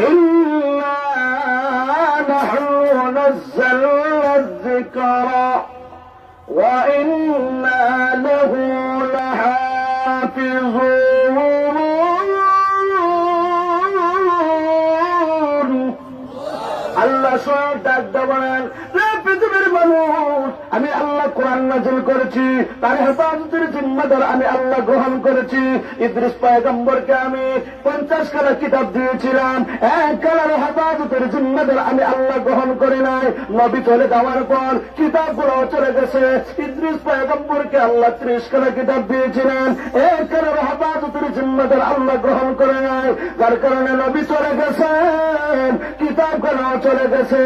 ইন্না নাহনু নাযালনা যিকরা ওয়া ইন্না লাহু লাহাফিজুন। আল্লাহ স্বয়ং ডাক দেবেন, পৃথিবীর মানুষ, আমি আল্লাহ কোরআন নাযিল করেছি, তার হেফাজতের জিম্মাদার আমি আল্লাহ গ্রহণ করেছি। ইদ্রিস পয়গম্বরকে আমি 50 খানা কিতাব দিয়েছিলাম, এক খানার হেফাজতের জিম্মাদার আমি আল্লাহ গ্রহণ করি নাই। নবী চলে যাওয়ার পর কিতাবগুলো চলে গেছে। ইদ্রিস পয়গম্বরকে আল্লাহ 30 খানা কিতাব দিয়েছিলেন, এক খানার হেফাজতের জিম্মাদার আল্লাহ গ্রহণ করে নাই। যার কারণে নবী চলে গেছেন, কিতাবগুলো চলে গেছে।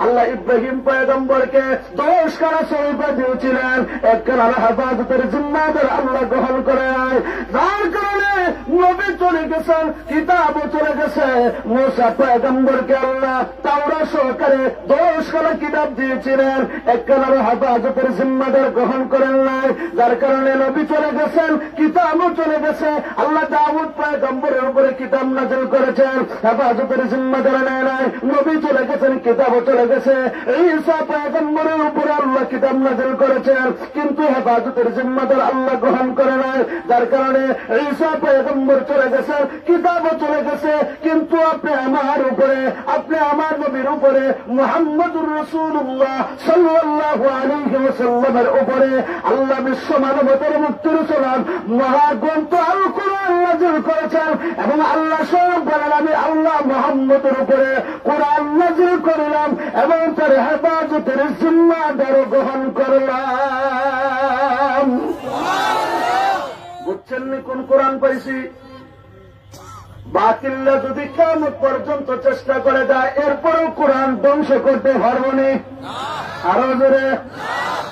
আল্লাহ ইব্রাহিম পয়গম্বরকে 10 খানা শরীফা দিয়েছিলেন, এক খানার হেফাজতের জিম্মাদার আল্লাহ গ্রহণ করে নাই। যার কারণে নবী চলে গেছেন, কিতাবও চলে গেছে। মুসা পয়গম্বরকে আল্লাহ তাওরাত সহকারে 10 খানা কিতাব দিয়েছিলেন, এক খানার হেফাজতের জিম্মাদার গ্রহণ করেন নাই। যার কারণে নবী চলে গেছেন, কিতাবও চলে গেছে। আল্লাহ দাউদ পয়গম্বরের উপরে কিতাব নাযিল করেছেন, হেফাজতের জিম্মাদার নেয় নাই। নবী চলে গেছেন, কিতাবও চলে গেছে। ঈসা পয়গম্বরের উপরে আল্লাহ কিতাব নাযিল করেছেন, কিন্তু হেফাজতের জিম্মাদার আল্লাহ গ্রহণ করে নাই। যার কারণে ঈসা পয়গম্বর চলে গেছেন, কিতাবও চলে গেছে, কিন্তু আপনি আমার উপরে, আপনি আমার নবীর উপরে, মুহাম্মদুর রাসূলুল্লাহ সাল্লাল্লাহু আলাইহি ওয়াসাল্লামের উপরে আল্লাহ বিশ্ব মানবতার মুক্তির সলাম মহাগ্রন্থ আল কোরআন নাযিল করেছেন। এবং আল্লাহ স্বয়ং বলেন, আমি আল্লাহ মুহাম্মদের উপরে কোরআন নাযিল করলাম এবং তার হেফাজতের জিম্মাদার গ্রহণ করলাম। বুঝছেন নি কোন কোরআন পাইছি? বাতিল্লা যদি কিয়ামত পর্যন্ত চেষ্টা করে যায়, এরপরেও কোরআন ধ্বংস করতে পারবো নি। আরো জোরে,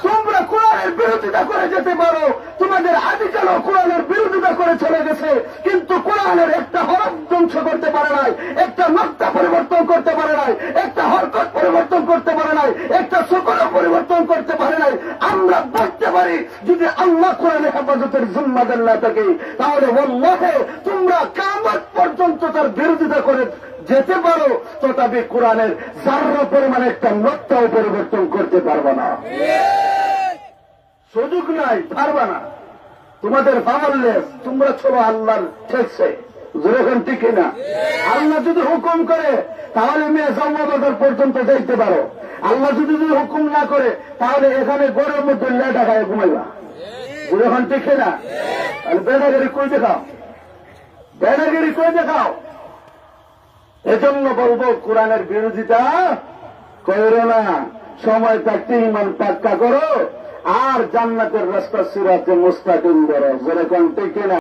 তোমরা কোরআনের বিরোধিতা করে যেতে পারো, তোমাদের আদিকাল কোরআনের বিরোধিতা করে চলে গেছে, কিন্তু কোরআনের একটা হরফ ধ্বংস করতে পারে নাই, একটা মাত্রা পরিবর্তন করতে পারে নাই, একটা হরকত পরিবর্তন করতে পারে নাই, একটা সকল পরিবর্তন করতে পারে নাই। আমরা বলতে পারি, যদি আল্লাহ কোরআনের হেফাজতের জিম্মাদার না থাকে, তাহলে ওয়াল্লাহি তোমরা কিয়ামত পর্যন্ত তার বিরোধিতা করে যেতে পারো, তথাপি কোরআনের যারা পরিমাণে একটা মাত্রাও পরিবর্তন করতে পারবে না। সুযোগ নাই, পারবে না। তোমাদের পাওয়ারলেস, তোমরা চলো আল্লাহর ঠেকছে। যেরকম ঠিক না, আল্লাহ যদি হুকুম করে তাহলে মেয়ে জাম্মাবাজার পর্যন্ত যাইতে পারো। আল্লাহ যদি হুকুম না করে তাহলে এখানে গড়ের মধ্যে লেটা খায় ঘুমাইবা। যেরকম ঠিক না, তাহলে বেড়াগিরি কই দেখাও, বেড়াগিরি কই দেখাও। এজন্য বলবো, কোরআনের বিরোধিতা করো না, সময় থাকতে ঈমান পাক্কা করো, আর জান্নাতের রাস্তা সিরাতে মুস্তাকিম করো। যেরকম ঠিক না।